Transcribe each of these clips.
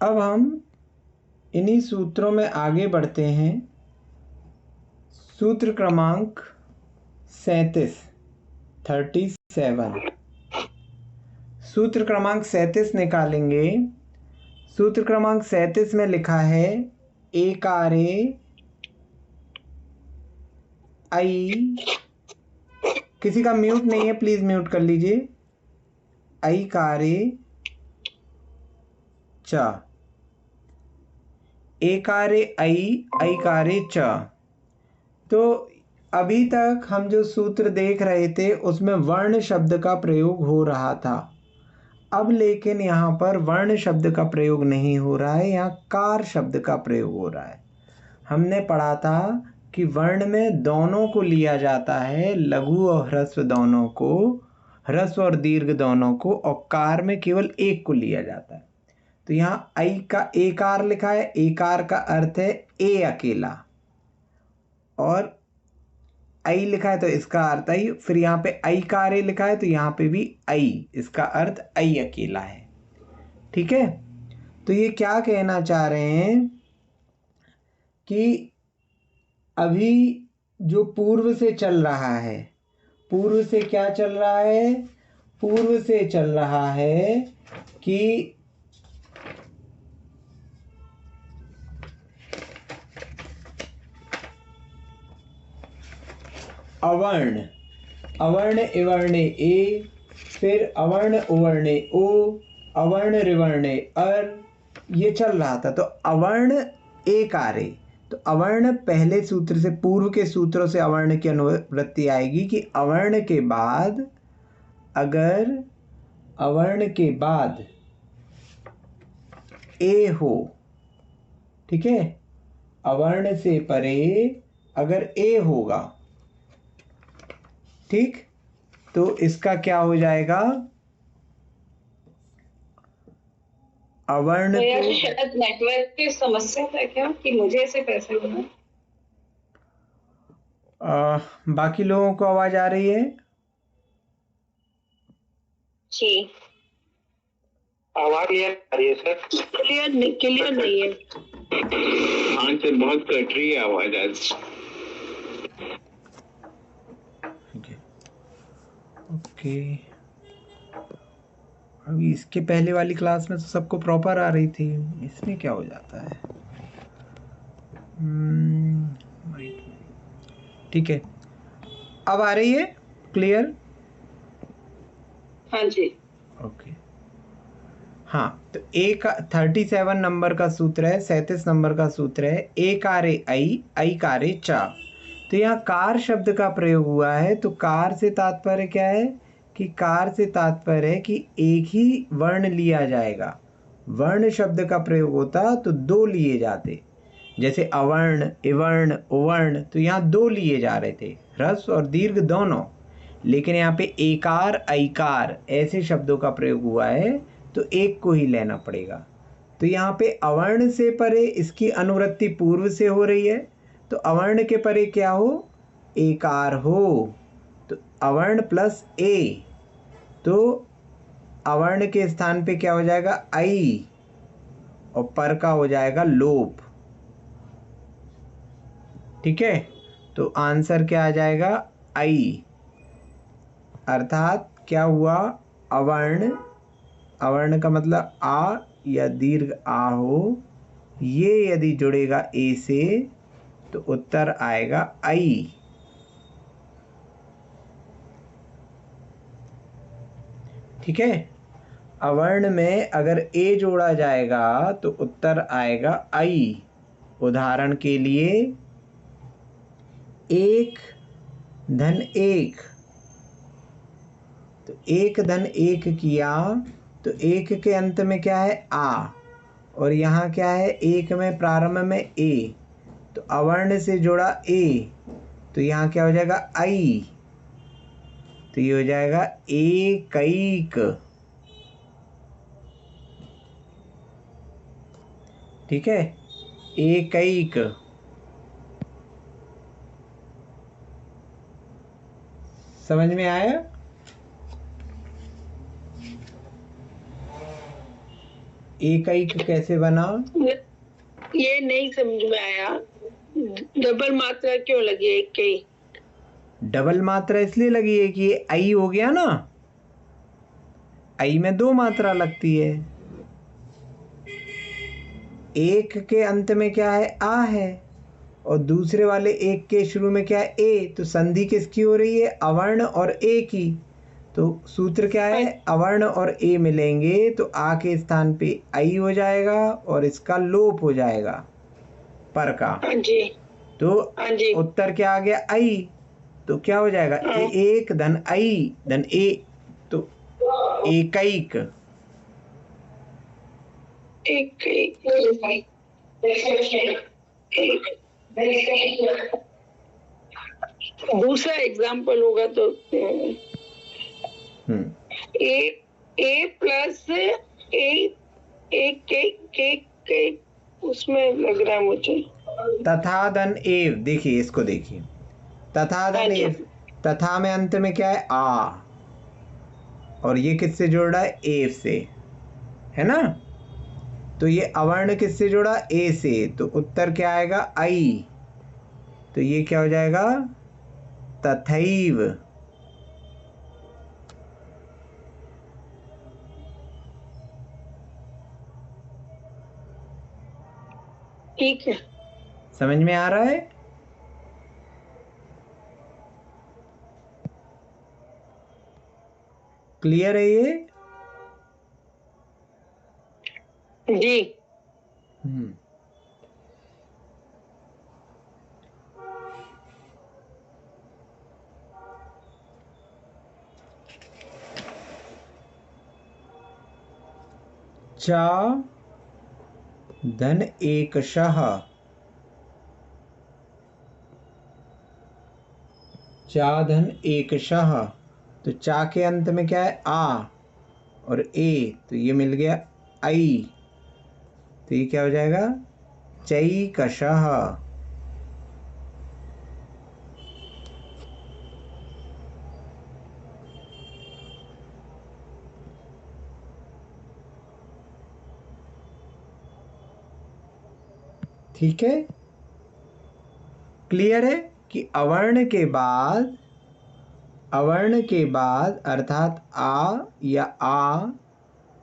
अब हम इन्हीं सूत्रों में आगे बढ़ते हैं। सूत्र क्रमांक 37 सूत्र क्रमांक 37 निकालेंगे। सूत्र क्रमांक 37 में लिखा है एकारे आई, किसी का म्यूट नहीं है, प्लीज म्यूट कर लीजिए। आई कारे च, एकारे आई कारे च। तो अभी तक हम जो सूत्र देख रहे थे उसमें वर्ण शब्द का प्रयोग हो रहा था। अब लेकिन यहाँ पर वर्ण शब्द का प्रयोग नहीं हो रहा है, यहाँ कार शब्द का प्रयोग हो रहा है। हमने पढ़ा था कि वर्ण में दोनों को लिया जाता है, लघु और ह्रस्व दोनों को, ह्रस्व और दीर्घ दोनों को, और कार में केवल एक को लिया जाता है। तो यहाँ आई का एकार लिखा है, एकार का अर्थ है ए अकेला, और आई लिखा है तो इसका अर्थ आई। फिर यहाँ पे आई कारे लिखा है तो यहाँ पे भी आई, इसका अर्थ आई अकेला है। ठीक है, तो ये क्या कहना चाह रहे हैं कि अभी जो पूर्व से चल रहा है, पूर्व से क्या चल रहा है, पूर्व से चल रहा है कि अवर्ण, अवर्ण इवर्णे ए, फिर अवर्ण उवर्णे ओ, अवर्ण रिवर्णे अर, ये चल रहा था। तो अवर्ण एकारे, तो अवर्ण पहले सूत्र से, पूर्व के सूत्रों से अवर्ण की अनुवृत्ति आएगी कि अवर्ण के बाद, अगर अवर्ण के बाद ए हो, ठीक है, अवर्ण से परे अगर ए होगा, ठीक, तो इसका क्या हो जाएगा, अवर्ण तो यार शायद नेटवर्क की समस्या है क्या कि मुझे ऐसे कैसे होना। बाकी लोगों को आवाज आ रही है? जी, आवाज क्लियर आ रही है सर? क्लियर नहीं है। हाँ सर, बहुत कट रही है आवाज आज। ओके, अभी इसके पहले वाली क्लास में तो सबको प्रॉपर आ रही थी, इसमें क्या हो जाता है? ठीक है, अब आ रही है क्लियर? हाँ जी, ओके। हाँ, तो एक 37 नंबर का सूत्र है, 37 नंबर का सूत्र है ए कारे आई कारे चा। तो यहाँ कार शब्द का प्रयोग हुआ है। तो कार से तात्पर्य क्या है कि कार से तात्पर्य है कि एक ही वर्ण लिया जाएगा। वर्ण शब्द का प्रयोग होता तो दो लिए जाते, जैसे अवर्ण इवर्ण उवर्ण, तो यहाँ दो लिए जा रहे थे, ह्रस्व और दीर्घ दोनों। लेकिन यहाँ पे एकार ऐकार ऐसे शब्दों का प्रयोग हुआ है तो एक को ही लेना पड़ेगा। तो यहाँ पे अवर्ण से परे इसकी अनुवृत्ति पूर्व से हो रही है, तो अवर्ण के परे क्या हो, एकार हो, तो अवर्ण प्लस ए, तो अवर्ण के स्थान पे क्या हो जाएगा, आई, और पर का हो जाएगा लोप। ठीक है, तो आंसर क्या आ जाएगा, आई, अर्थात क्या हुआ, अवर्ण, अवर्ण का मतलब आ या दीर्घ आ हो, ये यदि जुड़ेगा ए से तो उत्तर आएगा आई। ठीक है, अवर्ण में अगर ए जोड़ा जाएगा तो उत्तर आएगा आई। उदाहरण के लिए एक धन एक, तो एक धन एक किया तो एक के अंत में क्या है, आ, और यहाँ क्या है, एक में प्रारंभ में ए, तो अवर्ण से जुड़ा ए, तो यहाँ क्या हो जाएगा, आई, तो ये हो जाएगा एकैक। ठीक है, एकैक। समझ में आया? एकैक कैसे बना? ये नहीं समझ में आया, डबल मात्रा क्यों लगी एक के? डबल मात्रा इसलिए लगी है कि ये आई हो गया ना, आई में 2 मात्रा लगती है। एक के अंत में क्या है? आ है, और दूसरे वाले एक के शुरू में क्या है? ए। तो संधि किसकी हो रही है? अवर्ण और ए की। तो सूत्र क्या है? अवर्ण और ए मिलेंगे तो आ के स्थान पे आई हो जाएगा और इसका लोप हो जाएगा पर का। हाँ जी। तो हाँ जी। उत्तर क्या आ गया? आई। तो क्या हो जाएगा? एक धन आई धन ए, तो एकैक। दूसरा एग्जाम्पल होगा तो ए प्लस ए के उसमें लग रहा है मुझे। तथा धन एव, देखिए इसको देखिए, तथा धन एव, तथा में अंत में क्या है? आ, और ये किससे जोड़ रहा है? एव से, है ना। तो ये अवर्ण किससे जोड़ा? ए से। तो उत्तर क्या आएगा? आई। तो ये क्या हो जाएगा? तथैव। ठीक है, समझ में आ रहा है? क्लियर है ये? जी। चा धन एकशः, चा धन एकशः। तो चा के अंत में क्या है? आ और ए, तो ये मिल गया आई। तो ये क्या हो जाएगा? चैकशः। ठीक है, क्लियर है कि अवर्ण के बाद अर्थात आ या आ,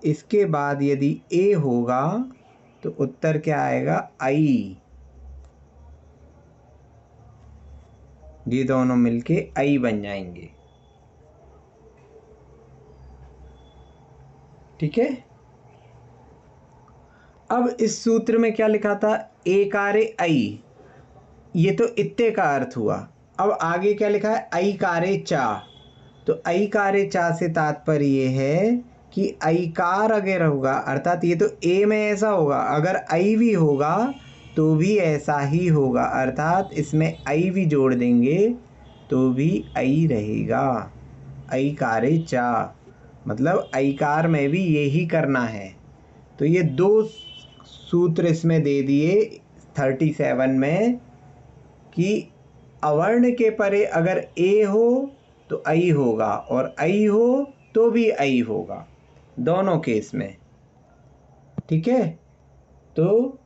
इसके बाद यदि ए होगा तो उत्तर क्या आएगा? आई। ये दोनों मिलके आई बन जाएंगे। ठीक है, अब इस सूत्र में क्या लिखा था? एकारे आई, ये तो इत्ते का अर्थ हुआ। अब आगे क्या लिखा है? आई कारे चा। तो आई कारे चा से तात्पर्य ये है कि ऐकार अगर होगा, अर्थात ये तो ए में ऐसा होगा, अगर आई भी होगा तो भी ऐसा ही होगा, अर्थात इसमें आई भी जोड़ देंगे तो भी आई रहेगा। आई कारे चा मतलब ऐकार में भी यही करना है। तो ये 2 सूत्र इसमें दे दिए 37 में कि अवर्ण के परे अगर ए हो तो आई होगा और आई हो तो भी आई होगा, दोनों केस में। ठीक है, तो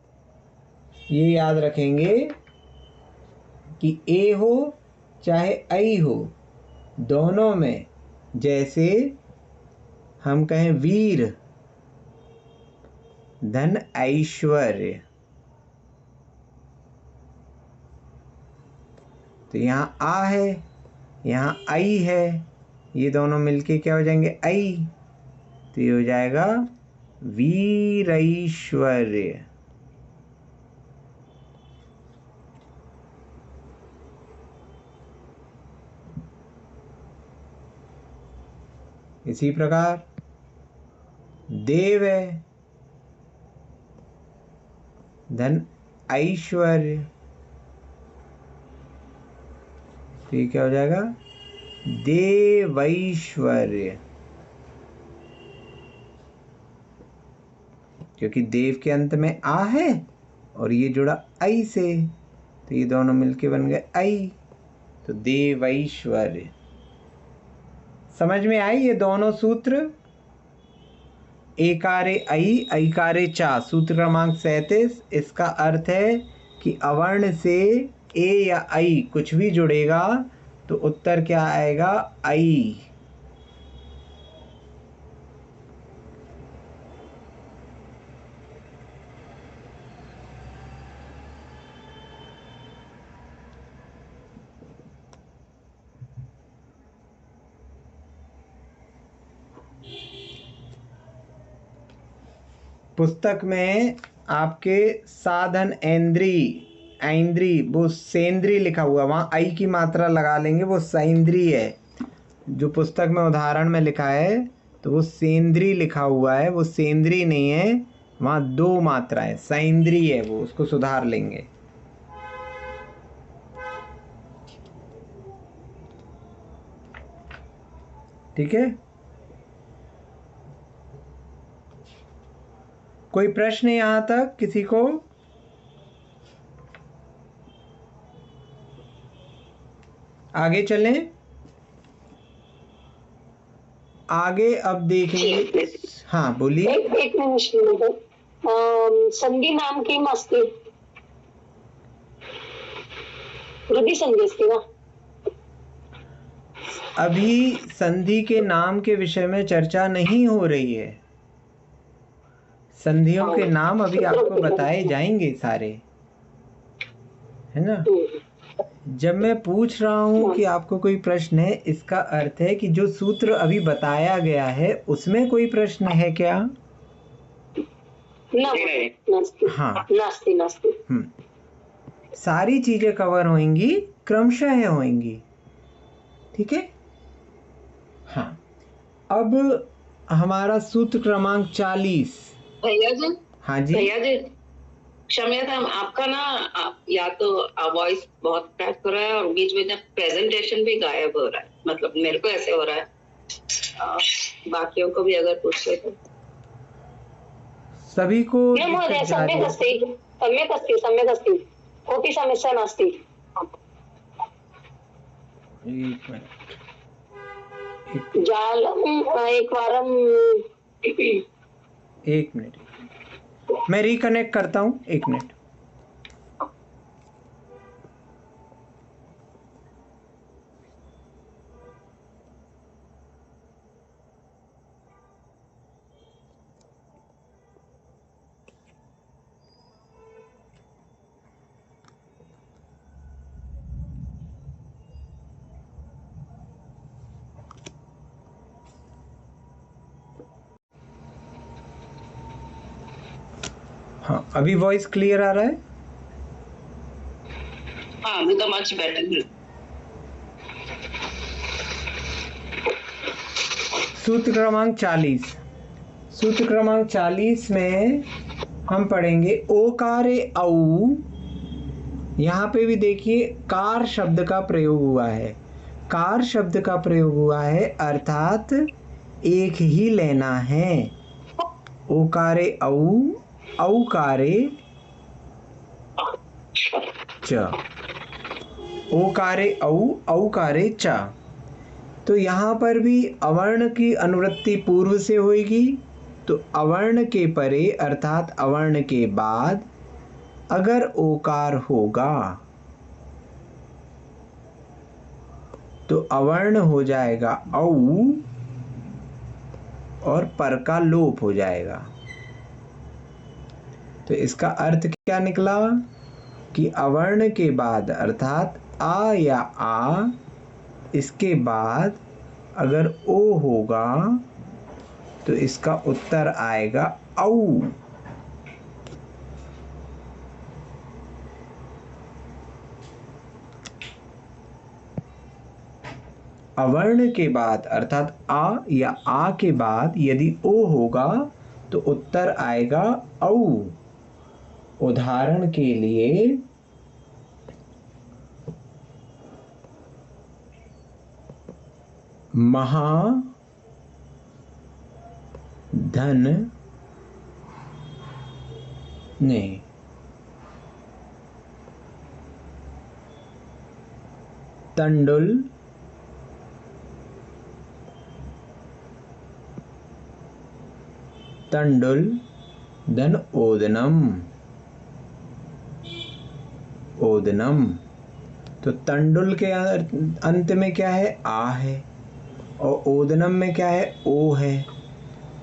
ये याद रखेंगे कि ए हो चाहे आई हो, दोनों में, जैसे हम कहें वीर धन ऐश्वर्य, तो यहाँ आ है, यहाँ आई है, ये दोनों मिलके क्या हो जाएंगे? आई। तो ये हो जाएगा वीरैश्वर्य। इसी प्रकार देव है धन ऐश्वर्य, तो ये क्या हो जाएगा? देवैश्वर्य, क्योंकि देव के अंत में आ है और ये जुड़ा आई से, तो ये दोनों मिलके बन गए आई, तो देवैश्वर्य। समझ में आई ये दोनों सूत्र? एकारे ऐ ऐकारे चा, सूत्र क्रमांक 37। इसका अर्थ है कि अवर्ण से ए या ऐ कुछ भी जुड़ेगा तो उत्तर क्या आएगा? ऐ। पुस्तक में आपके साधन ऐंद्री वो सेंद्री लिखा हुआ, वहाँ आई की मात्रा लगा लेंगे, वो सैंद्री है। जो पुस्तक में उदाहरण में लिखा है तो वो सेंद्री लिखा हुआ है, वो सेंद्री नहीं है, वहाँ दो मात्रा है, सैंद्री है वो, उसको सुधार लेंगे। ठीक है, कोई प्रश्न यहाँ तक किसी को? आगे चलें, आगे अब देखेंगे। हाँ बोलिए। एक मिनिट, संधि नाम किम अस्ति? वृद्धि संधि अस्ति वा? अभी संधि के नाम के विषय में चर्चा नहीं हो रही है। संधियों के नाम अभी आपको बताए जाएंगे सारे, है ना। जब मैं पूछ रहा हूँ कि आपको कोई प्रश्न है, इसका अर्थ है कि जो सूत्र अभी बताया गया है उसमें कोई प्रश्न है क्या? हाँ, सारी चीजें कवर होंगी, क्रमशः होंगी। ठीक है। हाँ, अब हमारा सूत्र क्रमांक 40। भैया जी। हाँ जी भैया जी, क्षम्यता, आपका ना या तो वॉइस बहुत क्रैक हो रहा है और बीच में प्रेजेंटेशन भी गायब हो रहा है, मतलब मेरे को ऐसे हो रहा है। बाकियों को भी अगर पूछ ले तो सभी को महोदय सम्यक् अस्ति, कोऽपि समस्या नास्ति। एक मिनट, एक मिनट, मैं रिकनेक्ट करता हूँ, एक मिनट। हाँ, अभी वॉइस क्लियर आ रहा है? हाँ, अभी तो मच बेटर। सूत्र क्रमांक 40। सूत्र क्रमांक 40 में हम पढ़ेंगे ओकारे औ। यहाँ पे भी देखिए कार शब्द का प्रयोग हुआ है। कार शब्द का प्रयोग हुआ है अर्थात एक ही लेना है। ओकारे औ, औकारे च, ओकारे औ, औकारे च। तो यहाँ पर भी अवर्ण की अनुवृत्ति पूर्व से होगी, तो अवर्ण के परे अर्थात अवर्ण के बाद अगर ओकार होगा तो अवर्ण हो जाएगा औ और पर का लोप हो जाएगा। तो इसका अर्थ क्या निकला कि अवर्ण के बाद अर्थात आ या आ, इसके बाद अगर ओ होगा तो इसका उत्तर आएगा औ। अवर्ण के बाद अर्थात आ या आ के बाद यदि ओ होगा तो उत्तर आएगा औ। उदाहरण के लिए महा धन नहीं, तंडुल तंडुल धन ओदनम, ओदनम। तो तंडुल के अंत में क्या है? आ है, और ओदनम में क्या है? ओ है।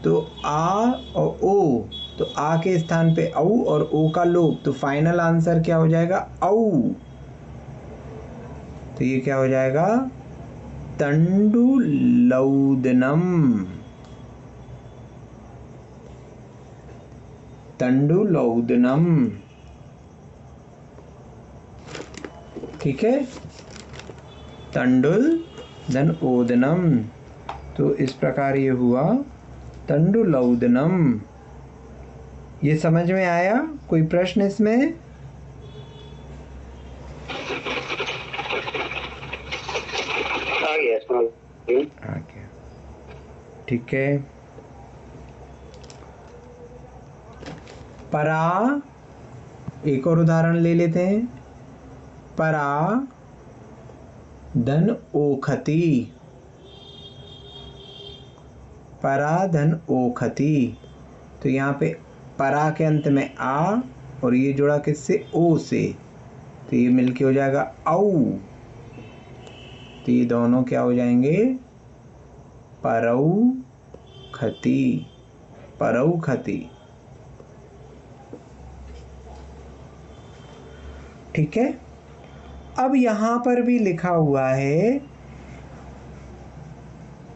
तो आ और ओ, तो आ के स्थान पे औ और ओ का लोप, तो फाइनल आंसर क्या हो जाएगा? औ। तो ये क्या हो जाएगा? तंडुलौदनम, तंडुलौदनम। ठीक है, तंडुल धन ओदनम। तो इस प्रकार ये हुआ तंडुलौदनम। ये समझ में आया? कोई प्रश्न इसमें? आ गया, समझ गया। आ गया, ठीक है। परा, एक और उदाहरण ले लेते हैं। परा धन ओखती, परा धन ओखती। तो यहाँ पे परा के अंत में आ और ये जुड़ा किससे? ओ से, तो ये मिलके हो जाएगा औ। तो ये दोनों क्या हो जाएंगे? परऊ खती, परऊ खती। ठीक है। अब यहां पर भी लिखा हुआ है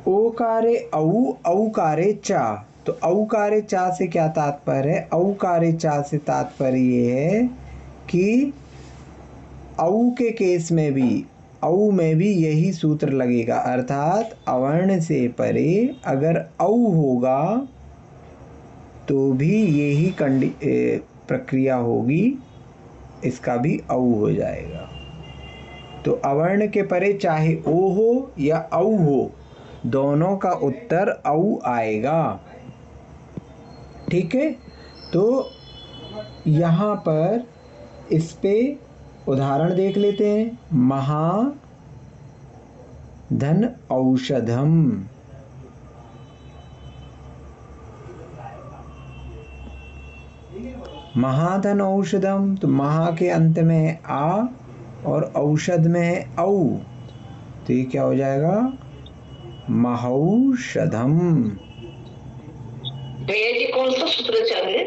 ओकारे औ, औकारे चा। तो औकारे चा से क्या तात्पर्य है? औकारे चा से तात्पर्य ये है कि औ के केस में भी, औ में भी यही सूत्र लगेगा, अर्थात अवर्ण से परे अगर औ होगा तो भी यही प्रक्रिया होगी, इसका भी औ हो जाएगा। तो अवर्ण के परे चाहे ओ हो या औ हो, दोनों का उत्तर औ आएगा। ठीक है। तो यहाँ पर इस पे उदाहरण देख लेते हैं। महा धन औषधम, महाधन औषधम। तो महा के अंत में है आ और औषध में है औ, तो ये क्या हो जाएगा? महौषधम। भैया जी कौन सा सूत्र चल रहे?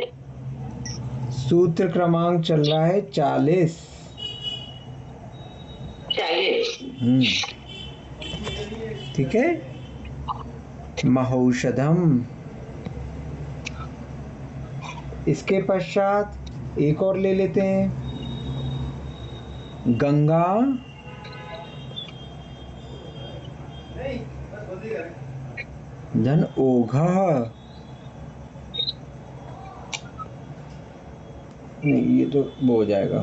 सूत्र क्रमांक चल रहा है 40। 40। ठीक है, महौषधम। इसके पश्चात एक और ले लेते हैं। गंगा धन ओघ। नहीं, ये तो वो हो जाएगा,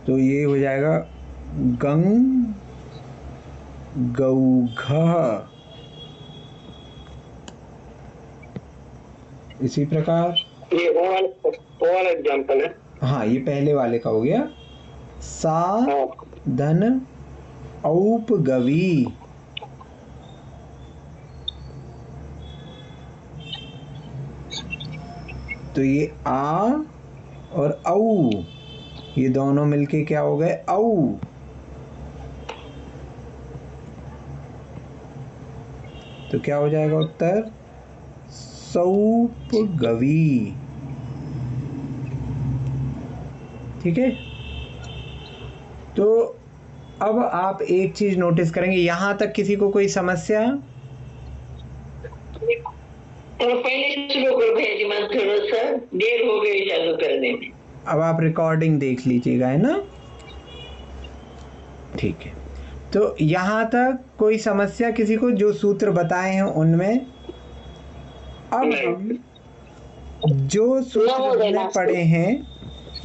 तो ये हो जाएगा गंग गौघ। इसी प्रकार ये वो वाला एग्जाम्पल है। हाँ, ये पहले वाले का हो गया। सा हाँ। धन औपगवी। तो ये आ और औ, ये दोनों मिलके क्या हो गए? औ। तो क्या हो जाएगा उत्तर? सौपगवी। ठीक है। तो अब आप एक चीज नोटिस करेंगे, यहां तक किसी को कोई समस्या? तो पहले शुरू करो भैया जी, मैं थोड़ा सा देर हो गई चालू करने में। अब आप रिकॉर्डिंग देख लीजिएगा, है ना? ठीक है। तो यहां तक कोई समस्या किसी को? जो सूत्र बताए हैं उनमें अब हम जो सूत्र हमने पढ़े हैं,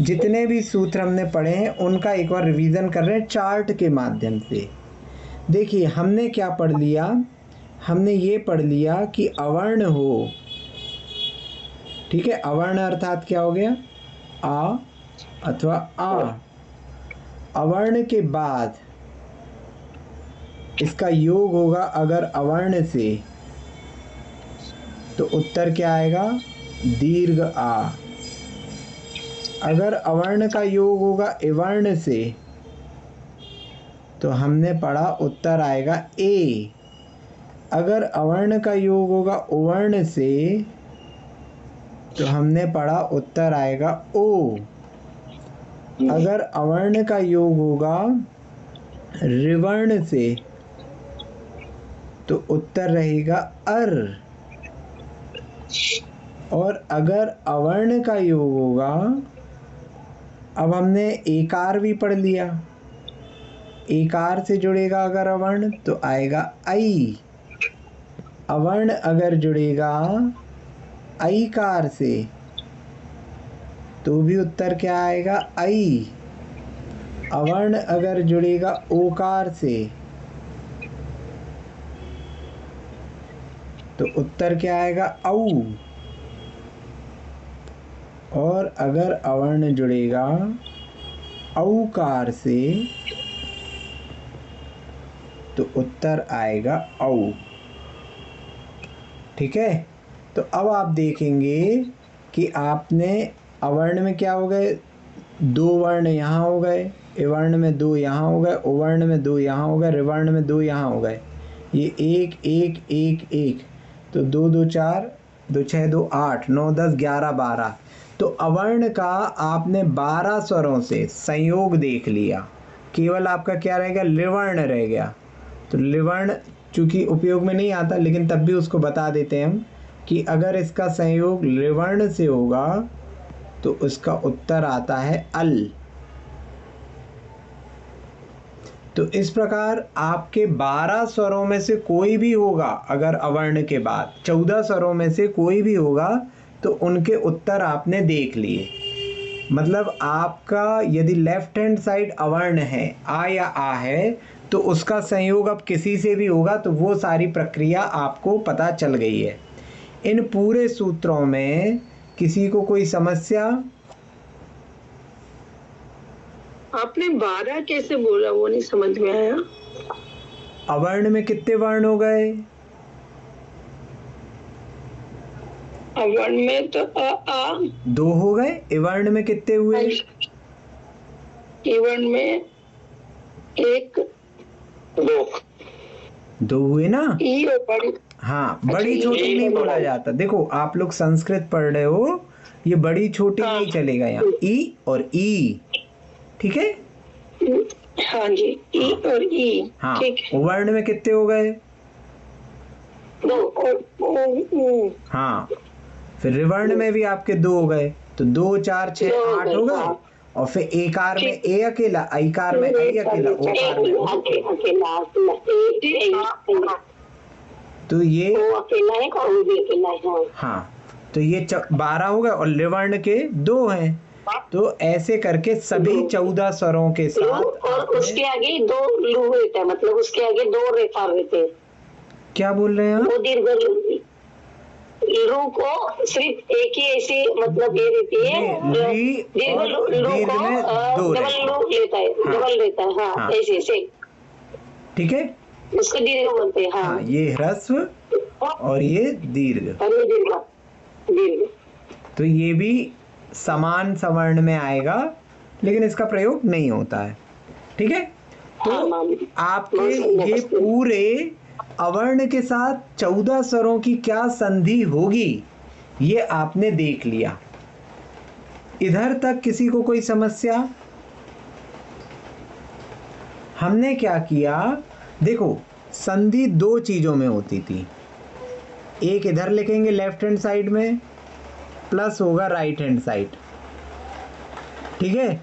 जितने भी सूत्र हमने पढ़े हैं, उनका एक बार रिवीजन कर रहे हैं चार्ट के माध्यम से। देखिए, हमने क्या पढ़ लिया? हमने ये पढ़ लिया कि अवर्ण हो, ठीक है। अवर्ण अर्थात क्या हो गया? आ अथवा आ। अवर्ण के बाद इसका योग होगा अगर अवर्ण से तो उत्तर क्या आएगा? दीर्घ आ। अगर अवर्ण का योग होगा इवर्ण से तो हमने पढ़ा उत्तर आएगा ए। अगर अवर्ण का योग होगा उवर्ण से तो हमने पढ़ा उत्तर आएगा ओ। अगर अवर्ण का योग होगा ऋवर्ण से तो उत्तर रहेगा अर। और अगर अवर्ण का योग होगा, अब हमने एकार भी पढ़ लिया, एकार से जुड़ेगा अगर अवर्ण तो आएगा आई। अवर्ण अगर जुड़ेगा ऐकार से तो भी उत्तर क्या आएगा? आई। अवर्ण अगर जुड़ेगा ओकार से तो उत्तर क्या आएगा? औ। और अगर अवर्ण जुड़ेगा औकार से तो उत्तर आएगा औ। ठीक है, तो अब आप देखेंगे कि आपने अवर्ण में क्या हो गए, दो वर्ण यहाँ हो गए, इवर्ण में दो यहाँ हो गए, उवर्ण में दो यहाँ हो गए, ऋवर्ण में दो यहाँ हो गए। ये एक एक एक एक, तो दो दो चार, दो छः दो आठ, 9 10 11 12। तो अवर्ण का आपने 12 स्वरों से संयोग देख लिया, केवल आपका क्या रहेगा? लिवर्ण रह गया। तो लिवर्ण चूंकि उपयोग में नहीं आता, लेकिन तब भी उसको बता देते हैं हम कि अगर इसका संयोग लिवर्ण से होगा तो उसका उत्तर आता है अल। तो इस प्रकार आपके 12 स्वरों में से कोई भी होगा, अगर अवर्ण के बाद 14 स्वरों में से कोई भी होगा तो उनके उत्तर आपने देख लिए। मतलब आपका यदि लेफ्ट हैंड साइड अवर्ण है, आ या आ है, तो उसका संयोग अब किसी से भी होगा तो वो सारी प्रक्रिया आपको पता चल गई है। इन पूरे सूत्रों में किसी को कोई समस्या? आपने 12 कैसे बोला, वो नहीं समझ में आया। अवर्ण में कितने वर्ण हो गए? अवर्ण में तो आ 2 हो गए। इवर्ण में कितने हुए? इवर्ण में 1 2 हुए ना? ई और बड़ी। हाँ, बड़ी छोटी नहीं बोला जाता। देखो आप लोग संस्कृत पढ़ रहे हो, ये बड़ी छोटी नहीं चलेगा यहाँ, ई और ई। ठीक है, हाँ जी, ई और ई। हाँ। ठीक है। वर्ण में कितने हो गए? 2 और हाँ, फिर ऋवर्ण में भी आपके 2 हो गए, तो 2 4 6 8 हो गए। और फिर एकार में ए अकेला, ऐकार में ऐ अकेला, ओकार में अकेला। तो ये अकेला है और भी अकेला है। हाँ, तो ये 12 हो गए और लिवर्ण के 2 हैं। तो ऐसे करके सभी 14 स्वरों के साथ और उसके आगे 2 लू रहता है, मतलब उसके आगे 2 रेखा रहते हैं। क्या बोल रहे हैं आप? वो दीर्घ लू को सिर्फ एक ही ऐसी मतलब ये रहती है, दीर्घ लू को डबल लू लेता है, डबल रहता है। हाँ, ऐसे ऐसे। ठीक है, उसको दीर्घ बोलते हैं। हाँ, ये ह्रस्व और ये दीर्घ। दीर्घ। तो ये भी समान सवर्ण में आएगा, लेकिन इसका प्रयोग नहीं होता है। ठीक है, तो आपके ये पूरे अवर्ण के साथ 14 स्वरों की क्या संधि होगी ये आपने देख लिया। इधर तक किसी को कोई समस्या? हमने क्या किया, देखो संधि 2 चीजों में होती थी। एक इधर लिखेंगे लेफ्ट हैंड साइड में, प्लस होगा राइट हैंड साइड। ठीक है,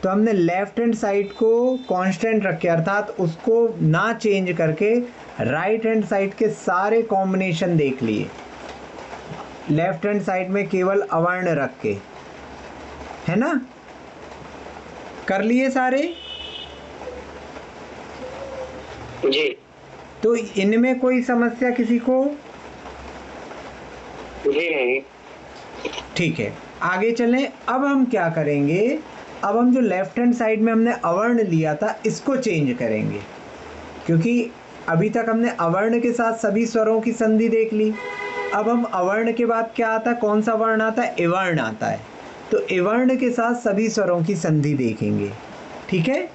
तो हमने लेफ्ट हैंड साइड को कांस्टेंट रखे, अर्थात उसको ना चेंज करके राइट हैंड साइड के सारे कॉम्बिनेशन देख लिए। लेफ्ट हैंड साइड में केवल अवर्ण रख के, है ना? कर लिए सारे जी। तो इनमें कोई समस्या किसी को? जी नहीं। ठीक है, आगे चलें। अब हम क्या करेंगे, अब हम जो लेफ्ट हैंड साइड में हमने अवर्ण लिया था इसको चेंज करेंगे, क्योंकि अभी तक हमने अवर्ण के साथ सभी स्वरों की संधि देख ली। अब हम अवर्ण के बाद क्या आता है, कौन सा वर्ण आता है, एवर्ण आता है। तो एवर्ण के साथ सभी स्वरों की संधि देखेंगे, ठीक है।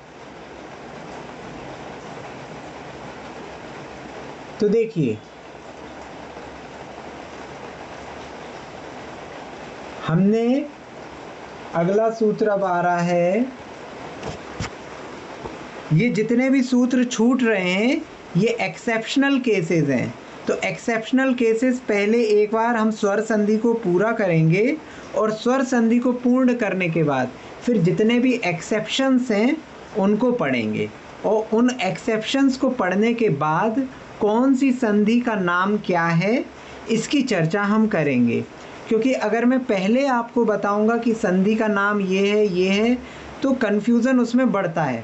तो देखिए हमने अगला सूत्र अब आ रहा है, ये जितने भी सूत्र छूट रहे हैं ये एक्सेप्शनल केसेस हैं। तो एक्सेप्शनल केसेस पहले एक बार हम स्वर संधि को पूरा करेंगे और स्वर संधि को पूर्ण करने के बाद फिर जितने भी एक्सेप्शंस हैं उनको पढ़ेंगे, और उन एक्सेप्शंस को पढ़ने के बाद कौन सी संधि का नाम क्या है इसकी चर्चा हम करेंगे। क्योंकि अगर मैं पहले आपको बताऊंगा कि संधि का नाम ये है तो कन्फ्यूज़न उसमें बढ़ता है।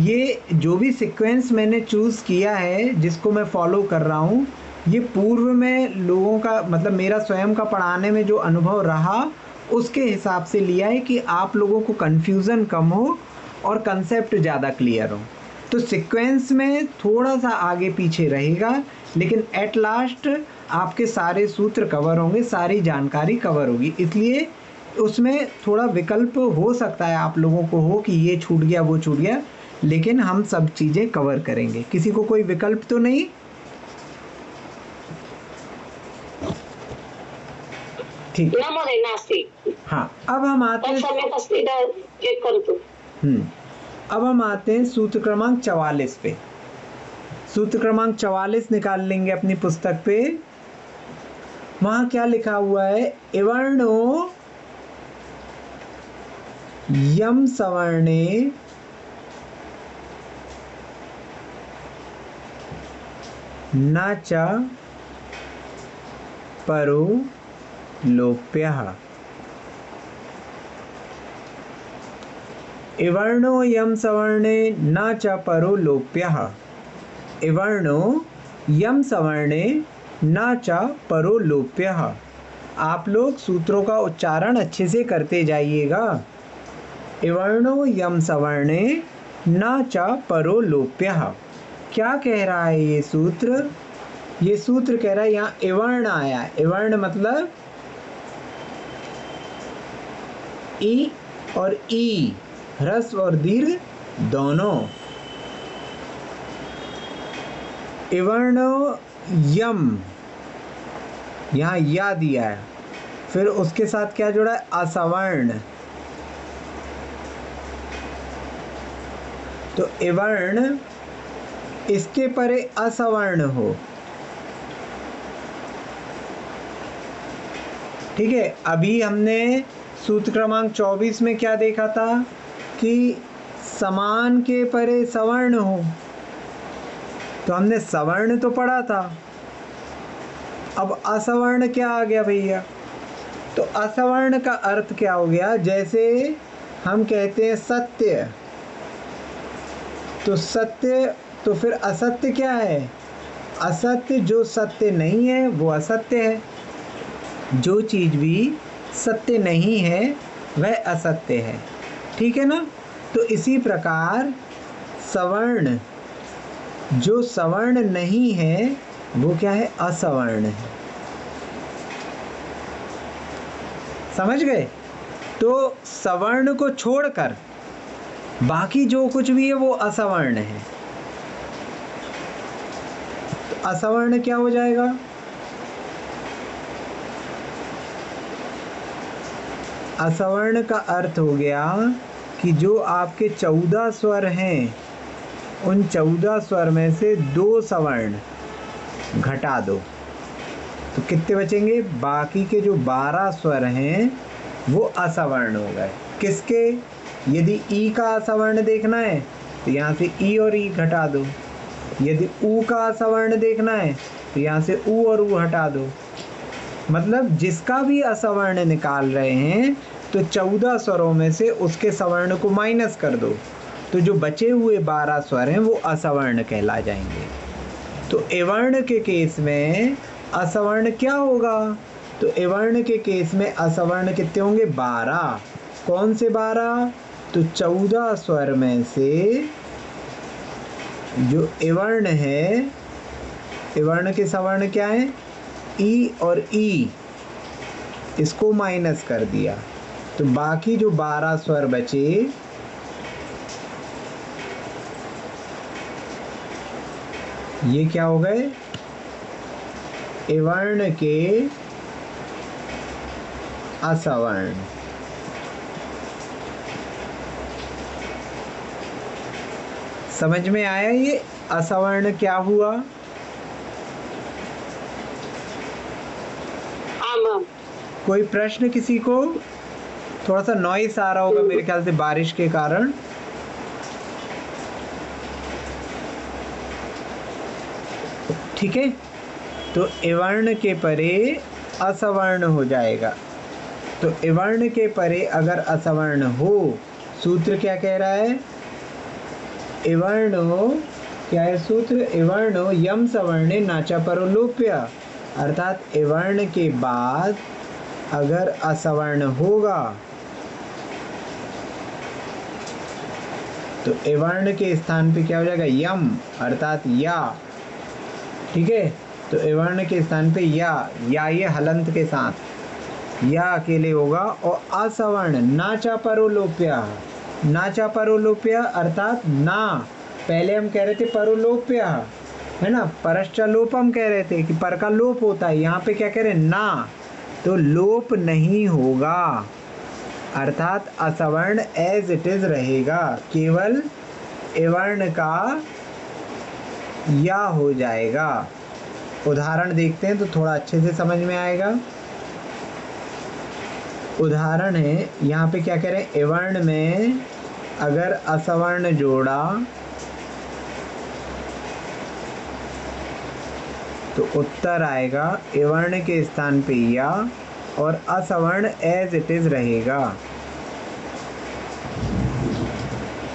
ये जो भी सीक्वेंस मैंने चूज़ किया है, जिसको मैं फॉलो कर रहा हूँ, ये पूर्व में लोगों का मतलब मेरा स्वयं का पढ़ाने में जो अनुभव रहा उसके हिसाब से लिया है कि आप लोगों को कन्फ्यूज़न कम हो और कंसेप्ट ज़्यादा क्लियर हो। तो सीक्वेंस में थोड़ा सा आगे पीछे रहेगा, लेकिन एट लास्ट आपके सारे सूत्र कवर होंगे, सारी जानकारी कवर होगी। इसलिए उसमें थोड़ा विकल्प हो सकता है आप लोगों को हो कि ये छूट गया वो छूट गया, लेकिन हम सब चीज़ें कवर करेंगे। किसी को कोई विकल्प तो नहीं? ठीक। हाँ, अब हम आते हैं अब हम आते हैं सूत्र क्रमांक 44 पे। सूत्र क्रमांक 44 निकाल लेंगे अपनी पुस्तक पे। वहां क्या लिखा हुआ है, एवर्णो यम सवर्णे न च परो लोप्यः। एवर्णो यम सवर्णे न च परो लोप्यः। एवर्णो यम सवर्णे न च परो लोप्यः। आप लोग सूत्रों का उच्चारण अच्छे से करते जाइएगा। एवर्णो यम सवर्णे न च परो लोप्यः। क्या कह रहा है ये सूत्र? ये सूत्र कह रहा है यहाँ एवर्ण आया। एवर्ण मतलब ई और ई, ह्रस्व और दीर्घ दोनों। एवर्णो यम, यहाँ या दिया है, फिर उसके साथ क्या जुड़ा है, असवर्ण। तो एवर्ण इसके परे असवर्ण हो, ठीक है। अभी हमने सूत्र क्रमांक 24 में क्या देखा था कि समान के परे सवर्ण हो, तो हमने सवर्ण तो पढ़ा था। अब असवर्ण क्या आ गया भैया? तो असवर्ण का अर्थ क्या हो गया? जैसे हम कहते हैं सत्य, तो सत्य, तो फिर असत्य क्या है? असत्य, जो सत्य नहीं है वो असत्य है। जो चीज़ भी सत्य नहीं है वह असत्य है, ठीक है ना। तो इसी प्रकार सवर्ण, जो सवर्ण नहीं है वो क्या है? असवर्ण है। समझ गए? तो सवर्ण को छोड़कर बाकी जो कुछ भी है वो असवर्ण है। तो असवर्ण क्या हो जाएगा? असवर्ण का अर्थ हो गया कि जो आपके 14 स्वर हैं उन 14 स्वर में से 2 सवर्ण घटा दो, तो कितने बचेंगे? बाकी के जो 12 स्वर हैं वो असवर्ण हो गए। किसके? यदि ई का असवर्ण देखना है तो यहाँ से ई और ई घटा दो। यदि ऊ का असवर्ण देखना है तो यहाँ से ऊ और ऊ हटा दो। मतलब जिसका भी असवर्ण निकाल रहे हैं तो 14 स्वरों में से उसके सवर्ण को माइनस कर दो, तो जो बचे हुए 12 स्वर हैं वो असवर्ण कहला जाएंगे। तो एवर्ण के केस में असवर्ण क्या होगा? तो एवर्ण के केस में असवर्ण कितने होंगे? 12। कौन से 12? तो 14 स्वर में से जो एवर्ण है, एवर्ण के सवर्ण क्या है? ई और ई इसको माइनस कर दिया, तो बाकी जो 12 स्वर बचे ये क्या हो गए? इवर्ण के असवर्ण। समझ में आया ये असवर्ण क्या हुआ? हाँ मैम। कोई प्रश्न किसी को? थोड़ा सा नॉइस आ रहा होगा मेरे ख्याल से बारिश के कारण। ठीक है, तो इवर्ण के परे असवर्ण हो जाएगा। तो इवर्ण के परे अगर असवर्ण हो, सूत्र क्या कह रहा है? इवर्णो क्या है सूत्र? इवर्णो यम सवर्णे नाचा परो लोप्य, अर्थात इवर्ण के बाद अगर असवर्ण होगा तो इवर्ण के स्थान पे क्या हो जाएगा? यम, अर्थात या। ठीक है, तो इवर्ण के स्थान पे या ये हलंत के साथ या अकेले होगा, और असवर्ण नाचा परोलोप्य, नाचा परोलोप्य अर्थात ना, पहले हम कह रहे थे परोलोप्य है ना, परश्चलोपम कह रहे थे कि पर का लोप होता है, यहाँ पे क्या कह रहे हैं? ना, तो लोप नहीं होगा, अर्थात असवर्ण एज इट इज रहेगा, केवल इवर्ण का या हो जाएगा। उदाहरण देखते हैं तो थोड़ा अच्छे से समझ में आएगा। उदाहरण है, यहाँ पे क्या कह रहे हैं? इवर्ण में अगर असवर्ण जोड़ा तो उत्तर आएगा इवर्ण के स्थान पे या, और असवर्ण एज इट इज रहेगा।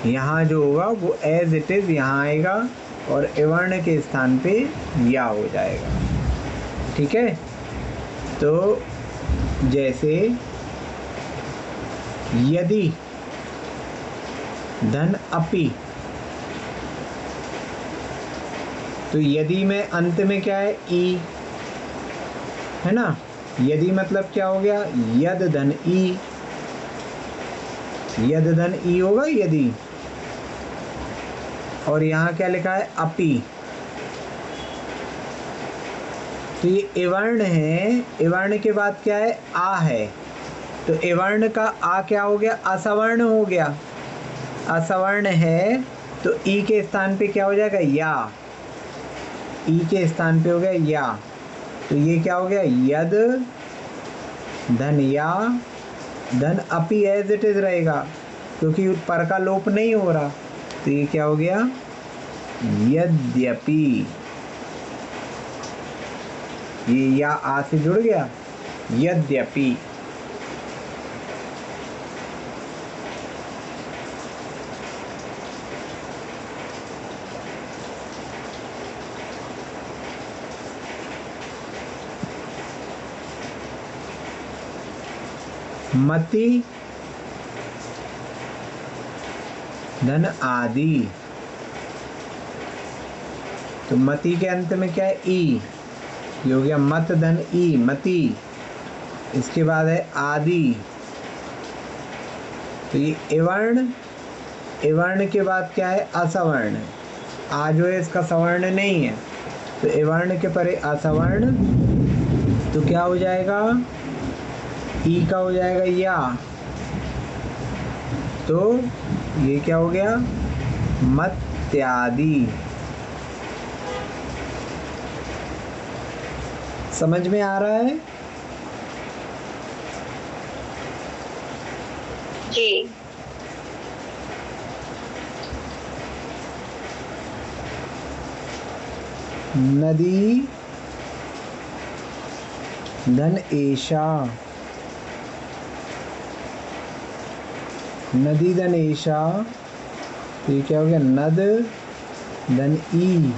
यहाँ जो होगा वो एज इट इज यहाँ आएगा और इवर्ण के स्थान पे या हो जाएगा। ठीक है, तो जैसे यदि धन अपि, तो यदि में अंत में क्या है? ई है ना, यदि मतलब क्या हो गया? यद धन ई, यद धन ई होगा यदि, और यहाँ क्या लिखा है? अपि, तो ये इवर्ण है, इवर्ण के बाद क्या है? आ है, तो इवर्ण का आ क्या हो गया? असवर्ण हो गया, असवर्ण है, तो ई के स्थान पे क्या हो जाएगा? या, ई के स्थान पे हो गया या, तो ये क्या हो गया? यद धन या धन अपि एज इट इज रहेगा, क्योंकि पर का लोप नहीं हो रहा, तो ये क्या हो गया? यद्यपि, ये या आ से जुड़ गया, यद्यपि। मति धन आदि, तो मति के अंत में क्या है? ई, ये हो गया मत धन ई, मति, इसके बाद है आदि, तो ये इवर्ण, इवर्ण के बाद क्या है? असवर्ण, आ जो है इसका सवर्ण नहीं है, तो इवर्ण के परे असवर्ण, तो क्या हो जाएगा? ई का हो जाएगा या, तो ये क्या हो गया? मत्यादि। समझ में आ रहा है? जी। नदी धन एषा, नदी धन एषा, तो ये क्या हो गया? नद धन ई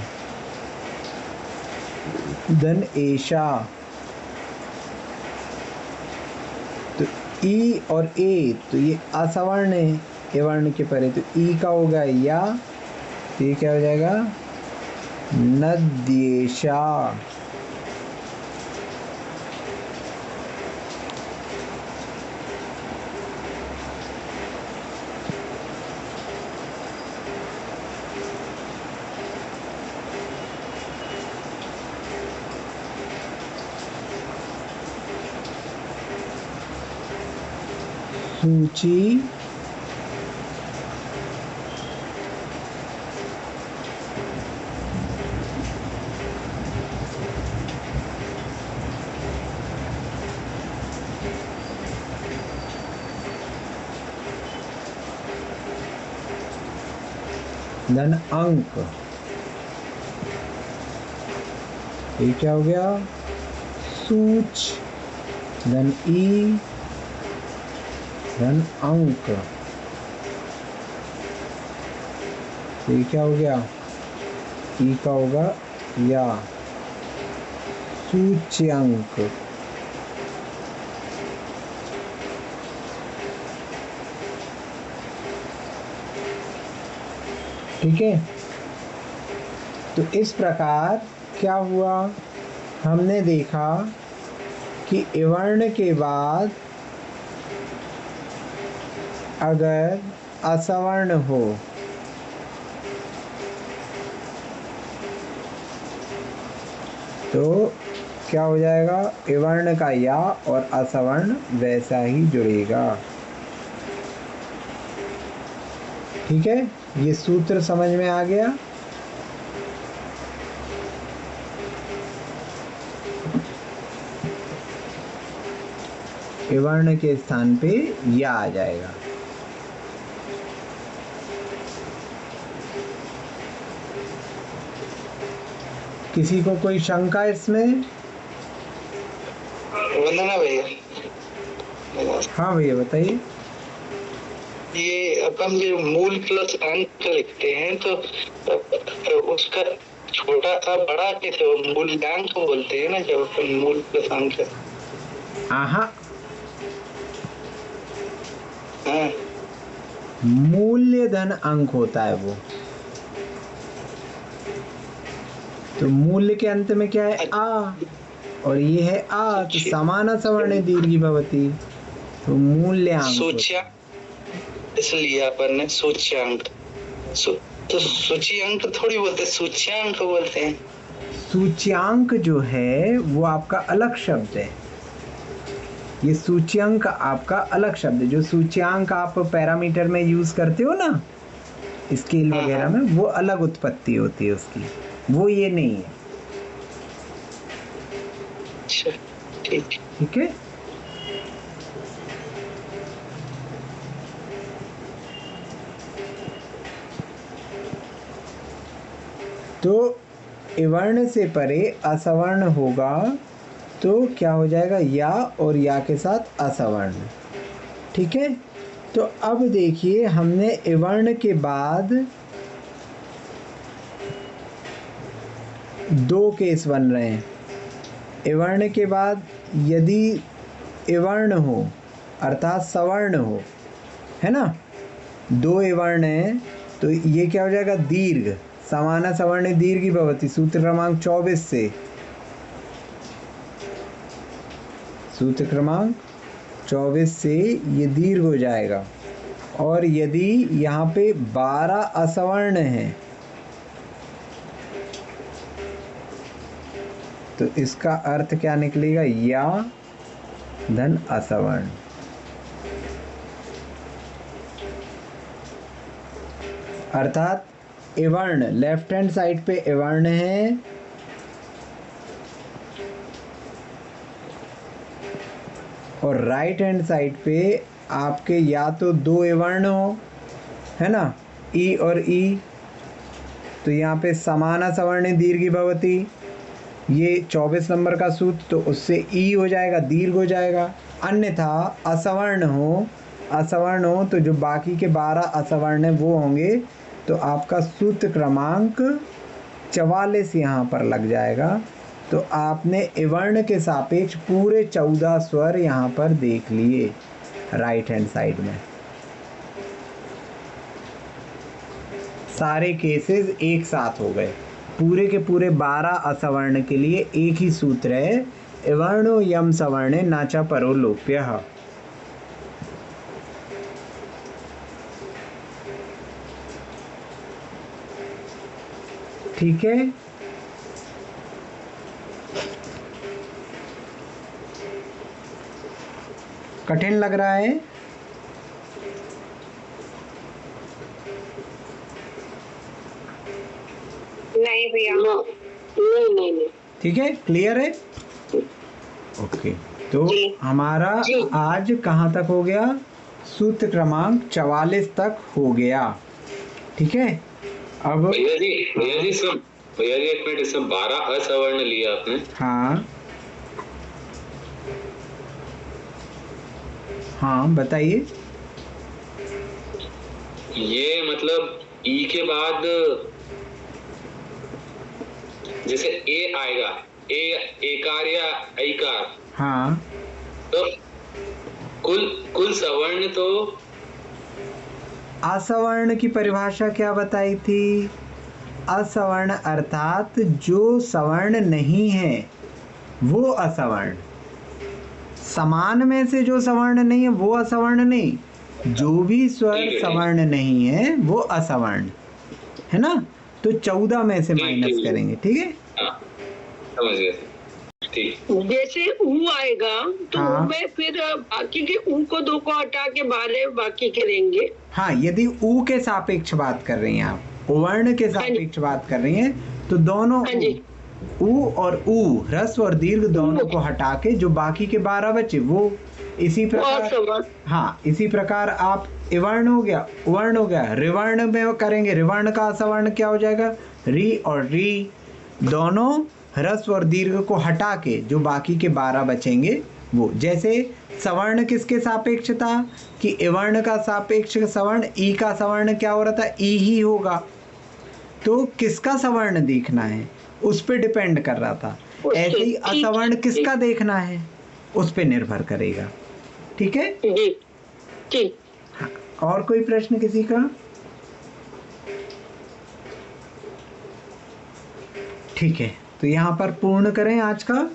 धन एषा, तो ई और ए, तो ये असवर्ण है इवर्ण के परे, तो ई का हो गया या, तो ये क्या हो जाएगा? नद्येषा। सूची धन अंक, ये क्या हो गया, सूच धन ई धन अंक, ये क्या हो गया, ई का होगा या, सूच्यंक। ठीक है, तो इस प्रकार क्या हुआ, हमने देखा कि इवर्ण के बाद अगर असवर्ण हो तो क्या हो जाएगा, इवर्ण का या और असवर्ण वैसा ही जुड़ेगा। ठीक है, ये सूत्र समझ में आ गया। इवर्ण के स्थान पे या आ जाएगा। किसी को कोई शंका इसमें? वंदना भैया। हाँ भैया बताइए। ये अपन जो मूल प्लस अंक लिखते हैं तो उसका छोटा सा बड़ा कैसे हो, मूल्यांक बोलते हैं ना जब अपन मूल प्लस अंक। हाँ, मूल्य धन अंक होता है वो। तो मूल्य के अंत में क्या है, आ, और ये है आ, तो समान सवर्ण दीर्घी भवती, तो मूल्यांक। सूच्यांक, इसलिए अपन ने सूच्यांक, तो सूच्यांक थोड़ी बोलते, सूच्यांक बोलते हैं। सूच्यांक जो है वो आपका अलग शब्द है। ये सूच्यांक आपका अलग शब्द है। जो सूच्यांक आप पैरामीटर में यूज करते हो ना, स्केल वगैरह में, वो अलग उत्पत्ति होती है उसकी, वो ये नहीं है। अच्छा, ठीक है। तो इवर्ण से परे असवर्ण होगा तो क्या हो जाएगा, या और या के साथ असवर्ण। ठीक है, तो अब देखिए हमने इवर्ण के बाद दो केस बन रहे हैं। इवर्ण के बाद यदि इवर्ण हो अर्थात सवर्ण हो, है ना, दो इवर्ण है, तो ये क्या हो जाएगा, दीर्घ, समान सवर्ण दीर्घी भवती, सूत्र क्रमांक 24 से, सूत्र क्रमांक 24 से ये दीर्घ हो जाएगा। और यदि यहाँ पे 12 असवर्ण हैं तो इसका अर्थ क्या निकलेगा, या धन असवर्ण। अर्थात इवर्ण लेफ्ट हैंड साइड पे इवर्ण है, और राइट हैंड साइड पे आपके या तो दो इवर्ण हो, है ना, ई और ई, तो यहाँ पे समाना सवर्ण दीर्घी भवती, ये 24 नंबर का सूत्र, तो उससे ई हो जाएगा, दीर्घ हो जाएगा। अन्यथा असवर्ण हो तो जो बाकी के 12 असवर्ण हैं वो होंगे, तो आपका सूत्र क्रमांक 44 यहाँ पर लग जाएगा। तो आपने इवर्ण के सापेक्ष पूरे 14 स्वर यहाँ पर देख लिए राइट हैंड साइड में। सारे केसेस एक साथ हो गए। पूरे के पूरे 12 असवर्ण के लिए एक ही सूत्र है, इवर्णो यम सवर्णे नाचा परो लोप्यः। ठीक है, कठिन लग रहा है? नहीं भैया। नहीं नहीं नहीं। ठीक है, क्लियर है? ओके, तो हमारा आज कहाँ तक हो गया? सूत्र क्रमांक 44 तक हो गया। ठीक है, अब भैया जी एक मिनट, इसमें 12 असवर्ण लिया आपने। हाँ हाँ बताइए। ये मतलब ई के बाद जैसे ए आएगा, एकार या ऐकार, हाँ, तो कुल सवर्ण तो असवर्ण की परिभाषा क्या बताई थी? असवर्ण अर्थात जो सवर्ण नहीं है वो असवर्ण। समान में से जो सवर्ण नहीं है वो असवर्ण नहीं, जो भी स्वर सवर्ण नहीं है वो असवर्ण है ना। तो 14 में से माइनस करेंगे। ठीक है, समझ गए। ठीक, जैसे ऊ आएगा तो हाँ। में फिर बाकी के ऊ को 2 को हटा के बाकी करेंगे। हाँ, यदि ऊ के सापेक्ष बात कर रही हैं आप, वर्ण के सापेक्ष बात कर रही हैं, तो दोनों ऊ और ऊ, ह्रस्व और दीर्घ दोनों को हटा के जो बाकी के 12 बचे वो इसी प्रकार, हाँ इसी प्रकार आप इवर्ण हो गया, वर्ण हो गया, रिवर्ण में करेंगे। रिवर्ण का असवर्ण क्या हो जाएगा? री और री दोनों ह्रस्व और दीर्घ को हटा के जो बाकी के 12 बचेंगे वो। जैसे सवर्ण किसके सापेक्ष था कि इवर्ण का सापेक्ष सवर्ण ई का सवर्ण क्या हो रहा था? ई ही होगा। तो किसका सवर्ण देखना है उस पे डिपेंड कर रहा था। ऐसे ही असवर्ण किसका देखना है उस पे निर्भर करेगा। ठीक है जी। हाँ, और कोई प्रश्न किसी का? ठीक है, तो यहाँ पर पूर्ण करें आज का।